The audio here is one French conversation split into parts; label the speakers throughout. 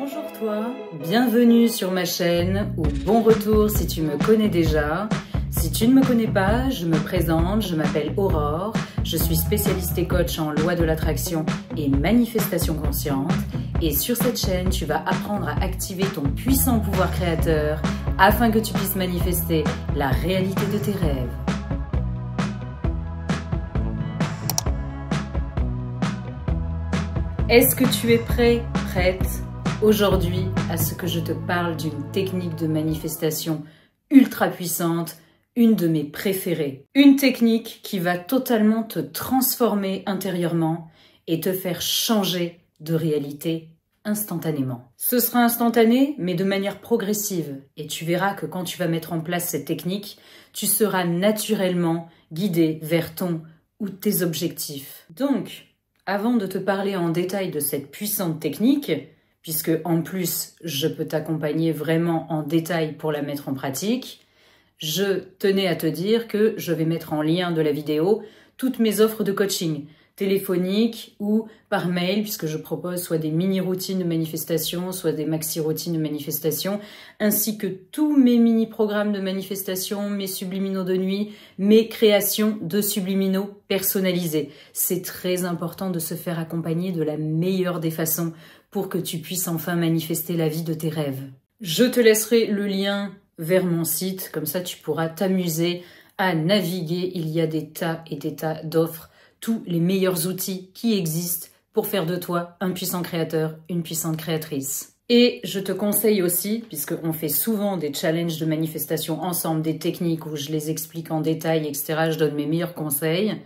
Speaker 1: Bonjour toi, bienvenue sur ma chaîne ou bon retour si tu me connais déjà. Si tu ne me connais pas, je me présente, je m'appelle Aurore, je suis spécialiste et coach en loi de l'attraction et manifestation consciente. Et sur cette chaîne, tu vas apprendre à activer ton puissant pouvoir créateur afin que tu puisses manifester la réalité de tes rêves. Est-ce que tu es prêt, prête aujourd'hui à ce que je te parle d'une technique de manifestation ultra puissante, une de mes préférées. Une technique qui va totalement te transformer intérieurement et te faire changer de réalité instantanément. Ce sera instantané, mais de manière progressive. Et tu verras que quand tu vas mettre en place cette technique, tu seras naturellement guidé vers ton ou tes objectifs. Donc, avant de te parler en détail de cette puissante technique, puisque en plus je peux t'accompagner vraiment en détail pour la mettre en pratique, je tenais à te dire que je vais mettre en lien de la vidéo toutes mes offres de coaching, téléphonique ou par mail, puisque je propose soit des mini-routines de manifestation, soit des maxi-routines de manifestation, ainsi que tous mes mini-programmes de manifestation, mes subliminaux de nuit, mes créations de subliminaux personnalisés. C'est très important de se faire accompagner de la meilleure des façons pour que tu puisses enfin manifester la vie de tes rêves. Je te laisserai le lien vers mon site, comme ça tu pourras t'amuser à naviguer. Il y a des tas et des tas d'offres, tous les meilleurs outils qui existent pour faire de toi un puissant créateur, une puissante créatrice. Et je te conseille aussi, puisqu'on fait souvent des challenges de manifestation ensemble, des techniques où je les explique en détail, etc. Je donne mes meilleurs conseils.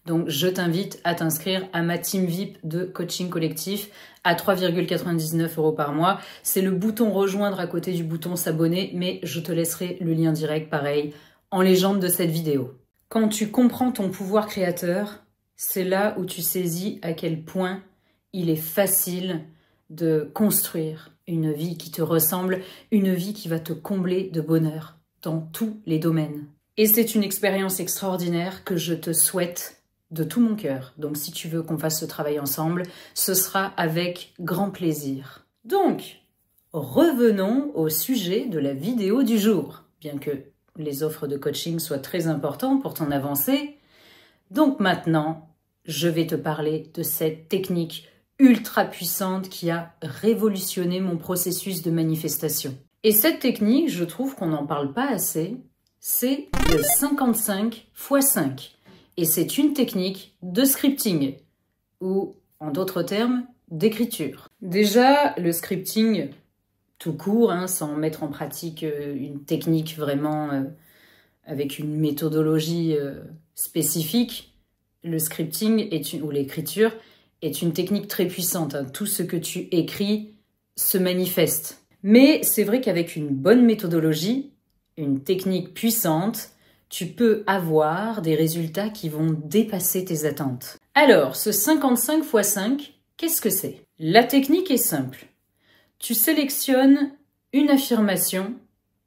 Speaker 1: Donc, je t'invite à t'inscrire à ma team VIP de coaching collectif à 3,99 € par mois. C'est le bouton rejoindre à côté du bouton s'abonner, mais je te laisserai le lien direct, pareil, en légende de cette vidéo. Quand tu comprends ton pouvoir créateur, c'est là où tu saisis à quel point il est facile de construire une vie qui te ressemble, une vie qui va te combler de bonheur dans tous les domaines. Et c'est une expérience extraordinaire que je te souhaite de tout mon cœur. Donc si tu veux qu'on fasse ce travail ensemble, ce sera avec grand plaisir. Donc, revenons au sujet de la vidéo du jour, bien que les offres de coaching soient très importantes pour ton avancée. Donc maintenant, je vais te parler de cette technique ultra puissante qui a révolutionné mon processus de manifestation. Et cette technique, je trouve qu'on n'en parle pas assez, c'est le 55 x 5. Et c'est une technique de scripting, ou en d'autres termes, d'écriture. Déjà, le scripting tout court, sans mettre en pratique une technique vraiment avec une méthodologie spécifique, le scripting ou l'écriture est une technique très puissante. Tout ce que tu écris se manifeste. Mais c'est vrai qu'avec une bonne méthodologie, une technique puissante, tu peux avoir des résultats qui vont dépasser tes attentes. Alors, ce 55 x 5, qu'est-ce que c'est? La technique est simple. Tu sélectionnes une affirmation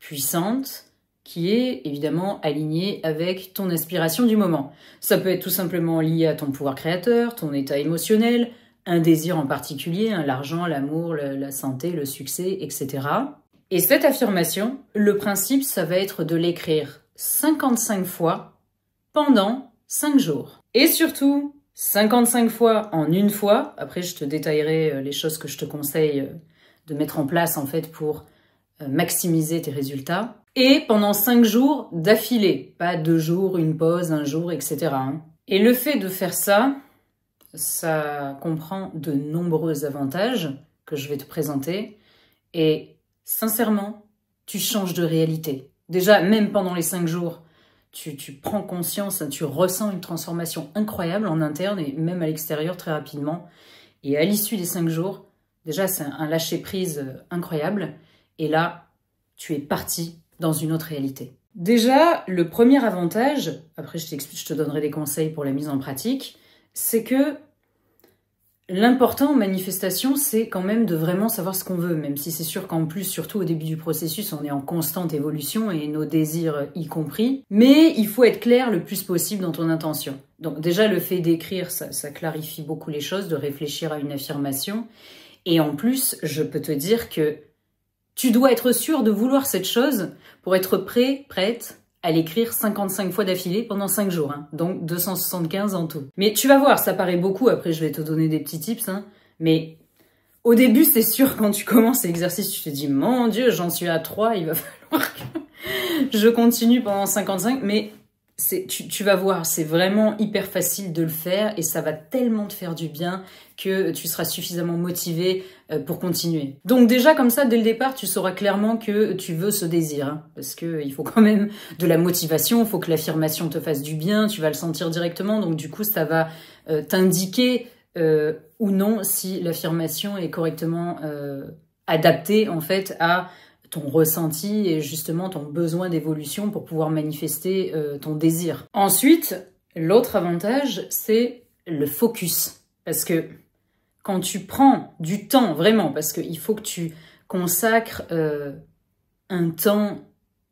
Speaker 1: puissante qui est évidemment alignée avec ton inspiration du moment. Ça peut être tout simplement lié à ton pouvoir créateur, ton état émotionnel, un désir en particulier, l'argent, l'amour, la santé, le succès, etc. Et cette affirmation, le principe, ça va être de l'écrire 55 fois pendant 5 jours. Et surtout, 55 fois en une fois. Après, je te détaillerai les choses que je te conseille de mettre en place en fait pour maximiser tes résultats. Et pendant 5 jours d'affilée. Pas 2 jours, une pause, un jour, etc. Et le fait de faire ça, ça comprend de nombreux avantages que je vais te présenter. Et sincèrement, tu changes de réalité. Déjà, même pendant les 5 jours, tu prends conscience, tu ressens une transformation incroyable en interne et même à l'extérieur très rapidement. Et à l'issue des 5 jours, déjà, c'est un lâcher-prise incroyable. Et là, tu es parti dans une autre réalité. Déjà, le premier avantage, après je te donnerai des conseils pour la mise en pratique, c'est que l'important en manifestation, c'est quand même de vraiment savoir ce qu'on veut, même si c'est sûr qu'en plus, surtout au début du processus, on est en constante évolution et nos désirs y compris. Mais il faut être clair le plus possible dans ton intention. Donc déjà, le fait d'écrire, ça clarifie beaucoup les choses, de réfléchir à une affirmation. Et en plus, je peux te dire que tu dois être sûr de vouloir cette chose pour être prête à l'écrire 55 fois d'affilée pendant 5 jours. Hein. Donc 275 en tout. Mais tu vas voir, ça paraît beaucoup. Après, je vais te donner des petits tips. Hein. Mais au début, c'est sûr, quand tu commences l'exercice, tu te dis, mon Dieu, j'en suis à 3, il va falloir que je continue pendant 55. Mais tu vas voir, c'est vraiment hyper facile de le faire et ça va tellement te faire du bien que tu seras suffisamment motivé pour continuer. Donc déjà comme ça, dès le départ, tu sauras clairement que tu veux ce désir, hein, parce que il faut quand même de la motivation, il faut que l'affirmation te fasse du bien, tu vas le sentir directement, donc du coup ça va t'indiquer ou non si l'affirmation est correctement adaptée en fait à ton ressenti et justement ton besoin d'évolution pour pouvoir manifester ton désir. Ensuite, l'autre avantage, c'est le focus. Parce que quand tu prends du temps, vraiment, parce qu'il faut que tu consacres un temps,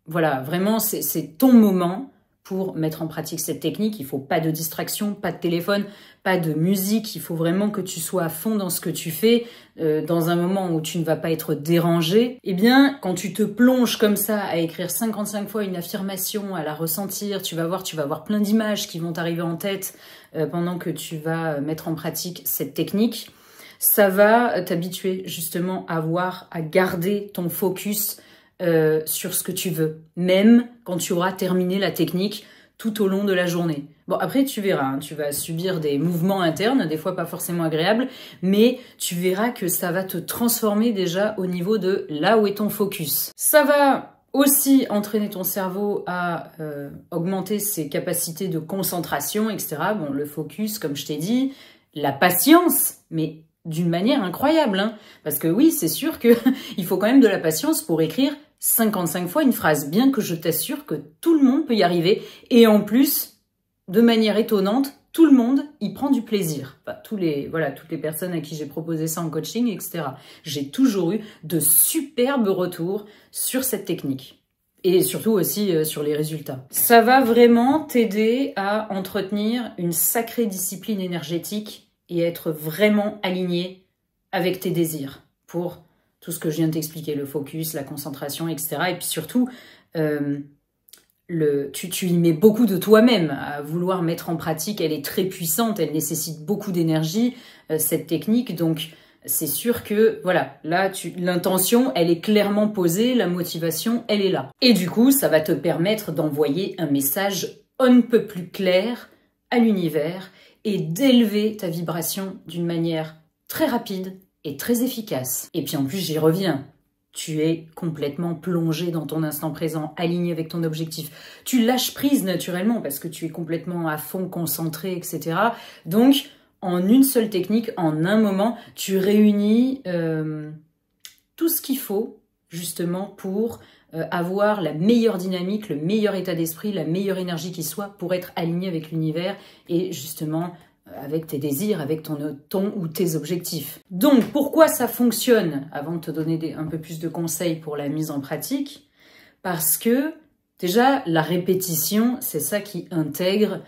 Speaker 1: voilà, vraiment, c'est ton moment pour mettre en pratique cette technique. Il faut pas de distraction, pas de téléphone, pas de musique. Il faut vraiment que tu sois à fond dans ce que tu fais, dans un moment où tu ne vas pas être dérangé. Eh bien, quand tu te plonges comme ça à écrire 55 fois une affirmation, à la ressentir, tu vas voir plein d'images qui vont t'arriver en tête pendant que tu vas mettre en pratique cette technique. Ça va t'habituer justement à garder ton focus sur ce que tu veux, même quand tu auras terminé la technique tout au long de la journée. Bon, après, tu verras, hein, tu vas subir des mouvements internes, des fois pas forcément agréables, mais tu verras que ça va te transformer déjà au niveau de là où est ton focus. Ça va aussi entraîner ton cerveau à augmenter ses capacités de concentration, etc. Bon, le focus, comme je t'ai dit, la patience, mais d'une manière incroyable, hein, parce que oui, c'est sûr que il faut quand même de la patience pour écrire 55 fois une phrase, bien que je t'assure que tout le monde peut y arriver. Et en plus, de manière étonnante, tout le monde y prend du plaisir. Enfin, toutes les personnes à qui j'ai proposé ça en coaching, etc. J'ai toujours eu de superbes retours sur cette technique. Et surtout aussi sur les résultats. Ça va vraiment t'aider à entretenir une sacrée discipline énergétique et être vraiment aligné avec tes désirs pour tout ce que je viens de t'expliquer, le focus, la concentration, etc. Et puis surtout, tu y mets beaucoup de toi-même à vouloir mettre en pratique. Elle est très puissante, elle nécessite beaucoup d'énergie, cette technique. Donc, c'est sûr que, voilà, là, l'intention, elle est clairement posée, la motivation, elle est là. Et du coup, ça va te permettre d'envoyer un message on ne peut plus clair à l'univers et d'élever ta vibration d'une manière très rapide et très efficace. Et puis en plus, j'y reviens. Tu es complètement plongé dans ton instant présent, aligné avec ton objectif. Tu lâches prise naturellement parce que tu es complètement à fond, concentré, etc. Donc, en une seule technique, en un moment, tu réunis tout ce qu'il faut justement pour avoir la meilleure dynamique, le meilleur état d'esprit, la meilleure énergie qui soit pour être aligné avec l'univers et justement avec tes désirs, avec ton ou tes objectifs. Donc, pourquoi ça fonctionne? Avant de te donner un peu plus de conseils pour la mise en pratique, parce que déjà, la répétition, c'est ça qui intègre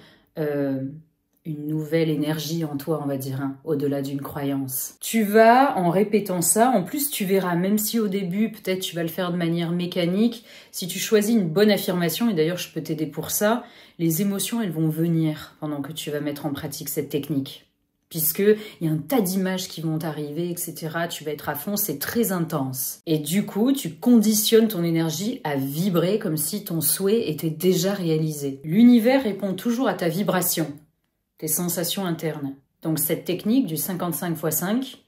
Speaker 1: une nouvelle énergie en toi, on va dire, hein, au-delà d'une croyance. Tu vas, en répétant ça, en plus tu verras, même si au début, peut-être tu vas le faire de manière mécanique, si tu choisis une bonne affirmation, et d'ailleurs je peux t'aider pour ça, les émotions, elles vont venir pendant que tu vas mettre en pratique cette technique. Puisqu'il y a un tas d'images qui vont arriver, etc. Tu vas être à fond, c'est très intense. Et du coup, tu conditionnes ton énergie à vibrer comme si ton souhait était déjà réalisé. L'univers répond toujours à ta vibration, tes sensations internes. Donc cette technique du 55 x 5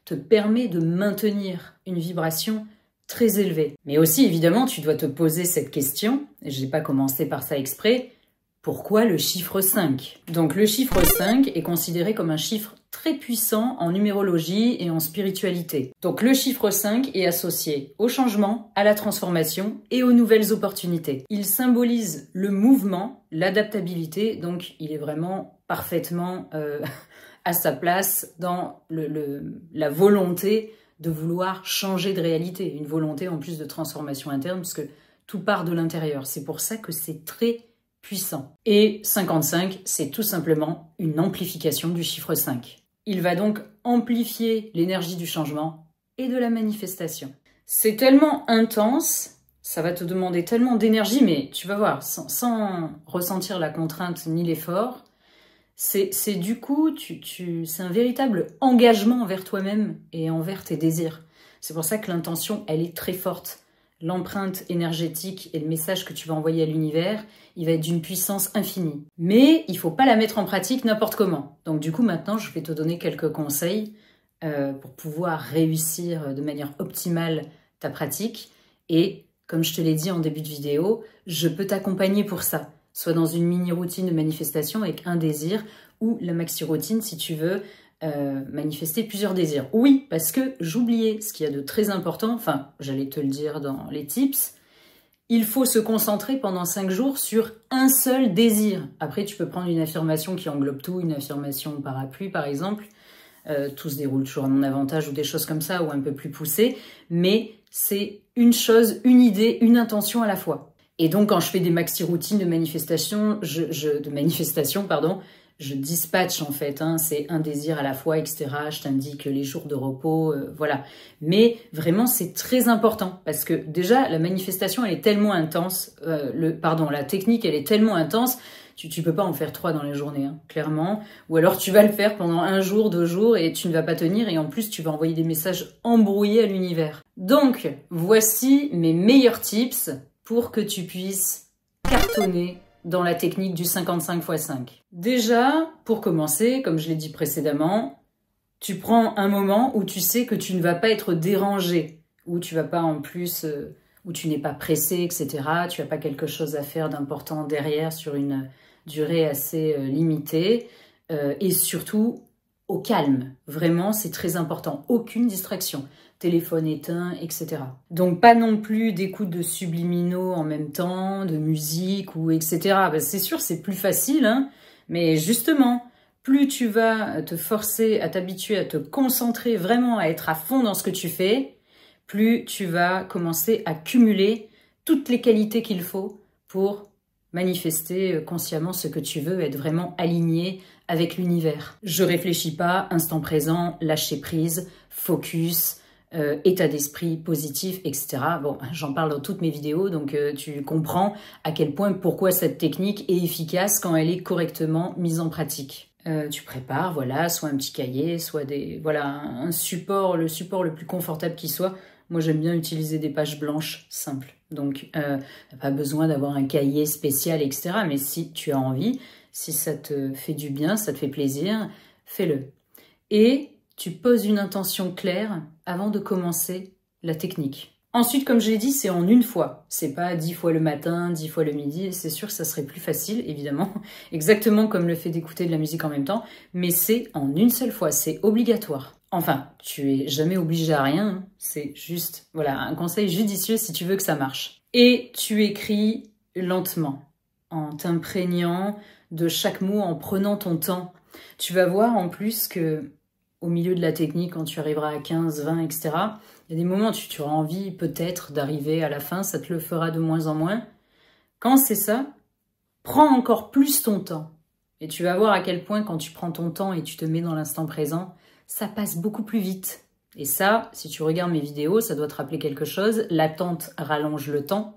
Speaker 1: te permet de maintenir une vibration très élevée. Mais aussi, évidemment, tu dois te poser cette question, et je n'ai pas commencé par ça exprès, pourquoi le chiffre 5? Donc le chiffre 5 est considéré comme un chiffre très puissant en numérologie et en spiritualité. Donc le chiffre 5 est associé au changement, à la transformation et aux nouvelles opportunités. Il symbolise le mouvement, l'adaptabilité, donc il est vraiment parfaitement à sa place dans la volonté de vouloir changer de réalité. Une volonté en plus de transformation interne, puisque tout part de l'intérieur. C'est pour ça que c'est très puissant. Et 55, c'est tout simplement une amplification du chiffre 5. Il va donc amplifier l'énergie du changement et de la manifestation. C'est tellement intense, ça va te demander tellement d'énergie, mais tu vas voir, sans ressentir la contrainte ni l'effort, c'est du coup, c'est un véritable engagement envers toi-même et envers tes désirs. C'est pour ça que l'intention, elle est très forte. L'empreinte énergétique et le message que tu vas envoyer à l'univers, il va être d'une puissance infinie. Mais il ne faut pas la mettre en pratique n'importe comment. Donc du coup, maintenant, je vais te donner quelques conseils pour pouvoir réussir de manière optimale ta pratique. Et comme je te l'ai dit en début de vidéo, je peux t'accompagner pour ça. Soit dans une mini-routine de manifestation avec un désir ou la maxi-routine si tu veux manifester plusieurs désirs. Oui, parce que j'oubliais ce qu'il y a de très important, enfin, j'allais te le dire dans les tips, il faut se concentrer pendant 5 jours sur un seul désir. Après, tu peux prendre une affirmation qui englobe tout, une affirmation parapluie par exemple, tout se déroule toujours à mon avantage ou des choses comme ça, ou un peu plus poussées, mais c'est une chose, une idée, une intention à la fois. Et donc, quand je fais des maxi-routines de manifestation, je dispatche en fait, hein, c'est un désir à la fois, etc. Je t'indique les jours de repos, voilà. Mais vraiment, c'est très important parce que déjà, la manifestation, elle est tellement intense, la technique, elle est tellement intense, tu peux pas en faire 3 dans la journée, hein, clairement. Ou alors tu vas le faire pendant 1 jour, 2 jours et tu ne vas pas tenir et en plus, tu vas envoyer des messages embrouillés à l'univers. Donc, voici mes meilleurs tips pour que tu puisses cartonner dans la technique du 55x5. Déjà, pour commencer, comme je l'ai dit précédemment, tu prends un moment où tu sais que tu ne vas pas être dérangé, où tu vas pas en plus, où tu n'es pas pressé, etc. Tu n'as pas quelque chose à faire d'important derrière sur une durée assez limitée. Et surtout, au calme. Vraiment, c'est très important. Aucune distraction. Téléphone éteint, etc. Donc pas non plus d'écoute de subliminaux en même temps, de musique ou etc. Ben, c'est sûr, c'est plus facile, hein, mais justement, plus tu vas te forcer à t'habituer à te concentrer vraiment, à être à fond dans ce que tu fais, plus tu vas commencer à cumuler toutes les qualités qu'il faut pour manifester consciemment ce que tu veux, être vraiment aligné avec l'univers. Je réfléchis pas, instant présent, lâcher prise, focus, état d'esprit positif, etc. Bon, j'en parle dans toutes mes vidéos, donc tu comprends à quel point, pourquoi cette technique est efficace quand elle est correctement mise en pratique. Tu prépares, voilà, soit un petit cahier, soit un support, le support le plus confortable qui soit. Moi, j'aime bien utiliser des pages blanches simples. Donc, pas besoin d'avoir un cahier spécial, etc. Mais si tu as envie, si ça te fait du bien, ça te fait plaisir, fais-le. Et tu poses une intention claire avant de commencer la technique. Ensuite, comme je l'ai dit, c'est en une fois. C'est pas 10 fois le matin, 10 fois le midi. C'est sûr que ça serait plus facile, évidemment. Exactement comme le fait d'écouter de la musique en même temps. Mais c'est en une seule fois. C'est obligatoire. Enfin, tu es jamais obligé à rien. Hein. C'est juste, voilà, un conseil judicieux si tu veux que ça marche. Et tu écris lentement, en t'imprégnant de chaque mot, en prenant ton temps. Tu vas voir en plus que au milieu de la technique, quand tu arriveras à 15, 20, etc., il y a des moments où tu auras envie peut-être d'arriver à la fin, ça te le fera de moins en moins. Quand c'est ça, prends encore plus ton temps. Et tu vas voir à quel point quand tu prends ton temps et tu te mets dans l'instant présent, ça passe beaucoup plus vite. Et ça, si tu regardes mes vidéos, ça doit te rappeler quelque chose. L'attente rallonge le temps.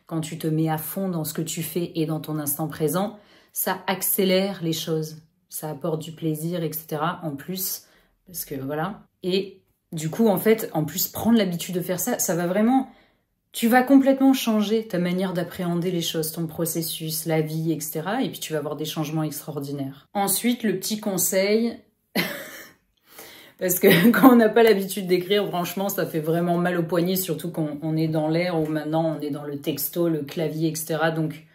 Speaker 1: Quand tu te mets à fond dans ce que tu fais et dans ton instant présent, ça accélère les choses. Ça apporte du plaisir, etc. en plus. Parce que voilà. Et du coup, en fait, en plus, prendre l'habitude de faire ça, ça va vraiment... Tu vas complètement changer ta manière d'appréhender les choses, ton processus, la vie, etc. Et puis, tu vas avoir des changements extraordinaires. Ensuite, le petit conseil... Parce que quand on n'a pas l'habitude d'écrire, franchement, ça fait vraiment mal au poignet, surtout quand on est dans l'air ou maintenant on est dans le texto, le clavier, etc. Donc,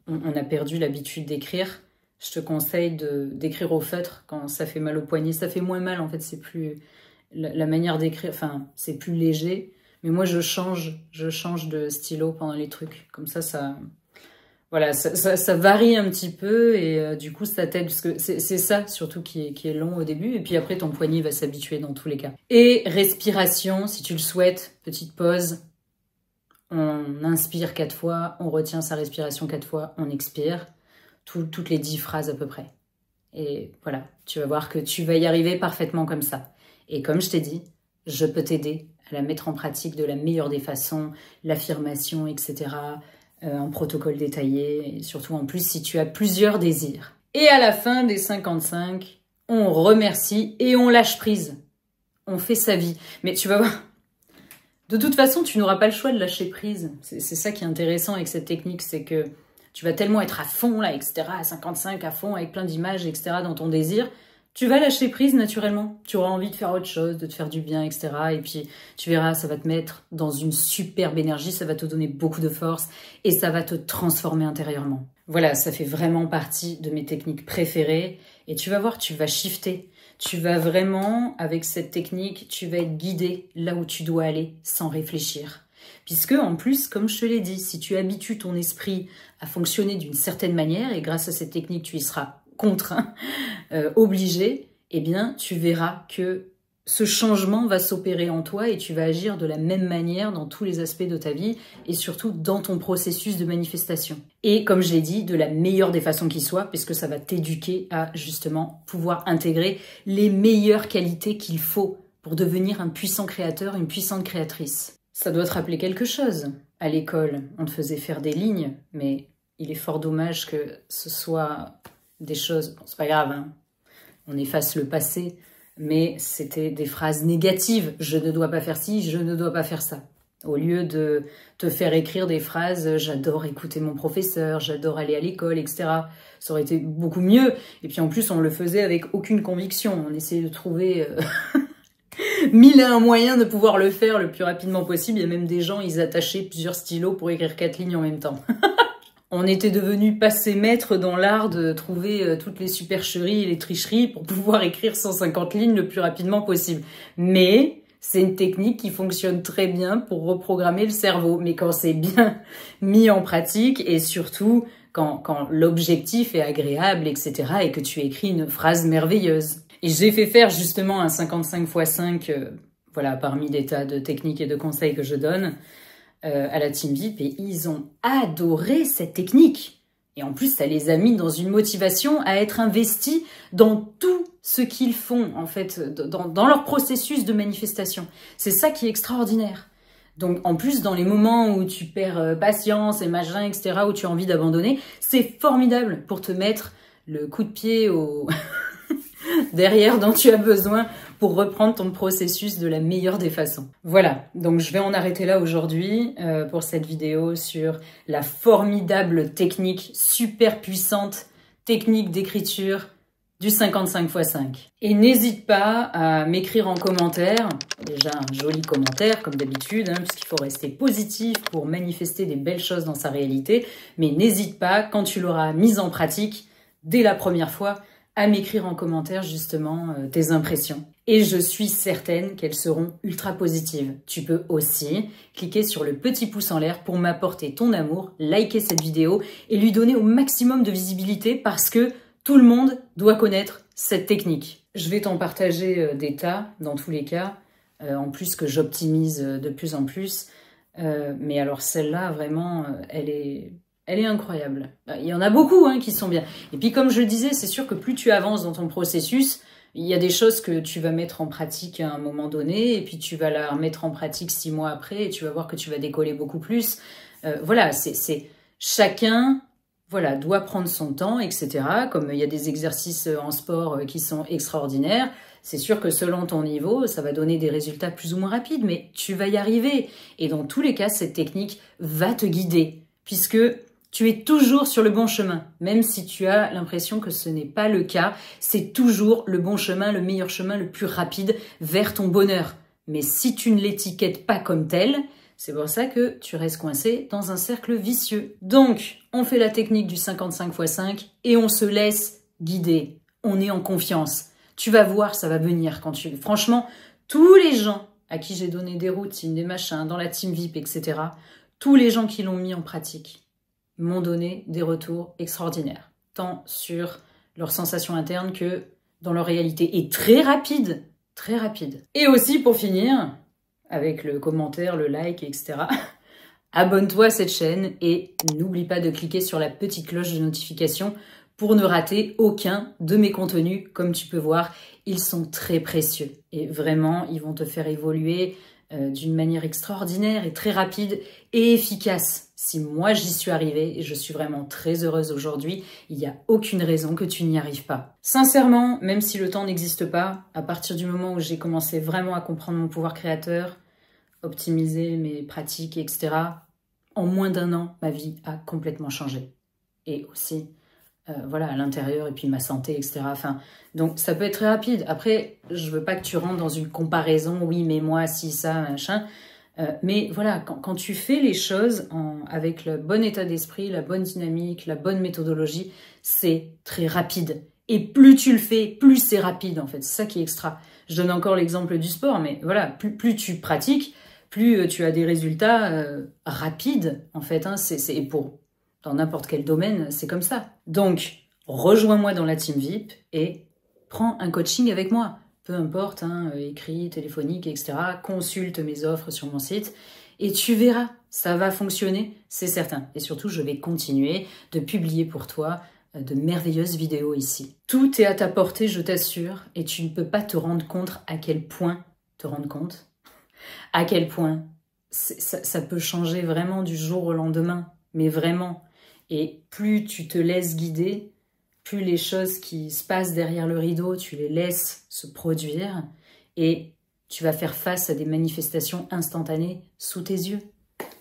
Speaker 1: on a perdu l'habitude d'écrire. Je te conseille d'écrire au feutre quand ça fait mal au poignet. Ça fait moins mal, en fait, c'est plus... La manière d'écrire, enfin, c'est plus léger. Mais moi, je change de stylo pendant les trucs. Comme ça... Voilà, ça varie un petit peu et du coup, ça t'aide. Parce que c'est ça, surtout, qui est long au début. Et puis après, ton poignet va s'habituer dans tous les cas. Et respiration, si tu le souhaites, petite pause. On inspire 4 fois, on retient sa respiration 4 fois, on expire. Toutes les 10 phrases à peu près. Et voilà, tu vas voir que tu vas y arriver parfaitement comme ça. Et comme je t'ai dit, je peux t'aider à la mettre en pratique de la meilleure des façons, l'affirmation, etc., un protocole détaillé, et surtout en plus si tu as plusieurs désirs. Et à la fin des 55, on remercie et on lâche prise. On fait sa vie. Mais tu vas voir, de toute façon, tu n'auras pas le choix de lâcher prise. C'est ça qui est intéressant avec cette technique, c'est que tu vas tellement être à fond, là, etc., à 55, à fond, avec plein d'images, etc., dans ton désir, tu vas lâcher prise naturellement. Tu auras envie de faire autre chose, de te faire du bien, etc. Et puis, tu verras, ça va te mettre dans une superbe énergie, ça va te donner beaucoup de force et ça va te transformer intérieurement. Voilà, ça fait vraiment partie de mes techniques préférées. Et tu vas voir, tu vas shifter. Tu vas vraiment, avec cette technique, tu vas être guidé là où tu dois aller sans réfléchir. Puisque, en plus, comme je te l'ai dit, si tu habitues ton esprit à fonctionner d'une certaine manière, et grâce à cette technique, tu y seras contraint, obligé, eh bien, tu verras que ce changement va s'opérer en toi et tu vas agir de la même manière dans tous les aspects de ta vie et surtout dans ton processus de manifestation. Et comme je l'ai dit, de la meilleure des façons qui soit, puisque ça va t'éduquer à justement pouvoir intégrer les meilleures qualités qu'il faut pour devenir un puissant créateur, une puissante créatrice. Ça doit te rappeler quelque chose. À l'école, on te faisait faire des lignes, mais il est fort dommage que ce soit des choses... Bon, c'est pas grave, hein. On efface le passé, mais c'était des phrases négatives. Je ne dois pas faire ci, je ne dois pas faire ça. Au lieu de te faire écrire des phrases « j'adore écouter mon professeur, j'adore aller à l'école, etc. » Ça aurait été beaucoup mieux. Et puis en plus, on le faisait avec aucune conviction. On essayait de trouver... 1001 moyens de pouvoir le faire le plus rapidement possible. Il y a même des gens, ils attachaient plusieurs stylos pour écrire 4 lignes en même temps. On était devenus passés maîtres dans l'art de trouver toutes les supercheries et les tricheries pour pouvoir écrire 150 lignes le plus rapidement possible. Mais c'est une technique qui fonctionne très bien pour reprogrammer le cerveau. Mais quand c'est bien mis en pratique et surtout quand l'objectif est agréable, etc. et que tu écris une phrase merveilleuse. Et j'ai fait faire justement un 55 x 5, voilà, parmi des tas de techniques et de conseils que je donne à la Team VIP, et ils ont adoré cette technique. Et en plus, ça les a mis dans une motivation à être investis dans tout ce qu'ils font, en fait, dans leur processus de manifestation. C'est ça qui est extraordinaire. Donc, en plus, dans les moments où tu perds patience et machin, etc., où tu as envie d'abandonner, c'est formidable pour te mettre le coup de pied au... derrière dont tu as besoin pour reprendre ton processus de la meilleure des façons. Voilà, donc je vais en arrêter là aujourd'hui pour cette vidéo sur la formidable technique, super puissante, technique d'écriture du 55 x 5. Et n'hésite pas à m'écrire en commentaire, déjà un joli commentaire comme d'habitude, hein, puisqu'il faut rester positif pour manifester des belles choses dans sa réalité, mais n'hésite pas, quand tu l'auras mise en pratique, dès la première fois, à m'écrire en commentaire justement tes impressions. Et je suis certaine qu'elles seront ultra positives. Tu peux aussi cliquer sur le petit pouce en l'air pour m'apporter ton amour, liker cette vidéo et lui donner au maximum de visibilité parce que tout le monde doit connaître cette technique. Je vais t'en partager des tas dans tous les cas, en plus que j'optimise de plus en plus. Mais alors celle-là, vraiment, elle est incroyable. Il y en a beaucoup hein, qui sont bien. Et puis comme je le disais, c'est sûr que plus tu avances dans ton processus, il y a des choses que tu vas mettre en pratique à un moment donné, et puis tu vas la remettre en pratique 6 mois après, et tu vas voir que tu vas décoller beaucoup plus. Voilà, c'est chacun voilà, doit prendre son temps, etc. Comme il y a des exercices en sport qui sont extraordinaires, c'est sûr que selon ton niveau, ça va donner des résultats plus ou moins rapides, mais tu vas y arriver. Et dans tous les cas, cette technique va te guider, puisque tu es toujours sur le bon chemin, même si tu as l'impression que ce n'est pas le cas. C'est toujours le bon chemin, le meilleur chemin, le plus rapide vers ton bonheur. Mais si tu ne l'étiquettes pas comme tel, c'est pour ça que tu restes coincé dans un cercle vicieux. Donc, on fait la technique du 55 x 5 et on se laisse guider. On est en confiance. Tu vas voir, ça va venir quand tu... Franchement, tous les gens à qui j'ai donné des routines, des machins, dans la Team VIP, etc., tous les gens qui l'ont mis en pratique, m'ont donné des retours extraordinaires, tant sur leurs sensations internes que dans leur réalité, et très rapide, très rapide. Et aussi, pour finir, avec le commentaire, le like, etc., abonne-toi à cette chaîne et n'oublie pas de cliquer sur la petite cloche de notification pour ne rater aucun de mes contenus. Comme tu peux voir, ils sont très précieux et vraiment, ils vont te faire évoluer d'une manière extraordinaire et très rapide et efficace. Si moi j'y suis arrivée et je suis vraiment très heureuse aujourd'hui, il n'y a aucune raison que tu n'y arrives pas. Sincèrement, même si le temps n'existe pas, à partir du moment où j'ai commencé vraiment à comprendre mon pouvoir créateur, optimiser mes pratiques, etc., en moins d'1 an, ma vie a complètement changé. Et aussi, voilà, à l'intérieur, et puis ma santé, etc. Enfin, donc, ça peut être très rapide. Après, je veux pas que tu rentres dans une comparaison, oui, mais moi, si, ça, machin. Mais voilà, quand tu fais les choses avec le bon état d'esprit, la bonne dynamique, la bonne méthodologie, c'est très rapide. Et plus tu le fais, plus c'est rapide, en fait. C'est ça qui est extra. Je donne encore l'exemple du sport, mais voilà, plus tu pratiques, plus tu as des résultats rapides, en fait. Hein, et pour dans n'importe quel domaine, c'est comme ça. Donc, rejoins-moi dans la team VIP et prends un coaching avec moi. Peu importe, hein, écrit, téléphonique, etc. Consulte mes offres sur mon site et tu verras, ça va fonctionner, c'est certain. Et surtout, je vais continuer de publier pour toi de merveilleuses vidéos ici. Tout est à ta portée, je t'assure, et tu ne peux pas te rendre compte à quel point ça peut changer vraiment du jour au lendemain, mais vraiment. Et plus tu te laisses guider, plus les choses qui se passent derrière le rideau, tu les laisses se produire et tu vas faire face à des manifestations instantanées sous tes yeux.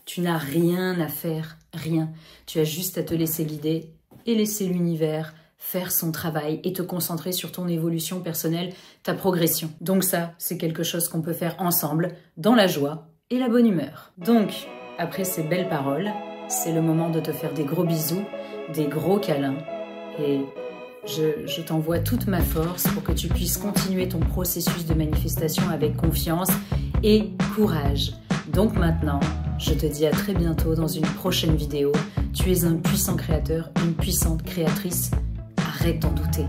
Speaker 1: Tu n'as rien à faire, rien. Tu as juste à te laisser guider et laisser l'univers faire son travail et te concentrer sur ton évolution personnelle, ta progression. Donc ça, c'est quelque chose qu'on peut faire ensemble, dans la joie et la bonne humeur. Donc, après ces belles paroles, c'est le moment de te faire des gros bisous, des gros câlins. Et je t'envoie toute ma force pour que tu puisses continuer ton processus de manifestation avec confiance et courage. Donc maintenant, je te dis à très bientôt dans une prochaine vidéo. Tu es un puissant créateur, une puissante créatrice. Arrête d'en douter.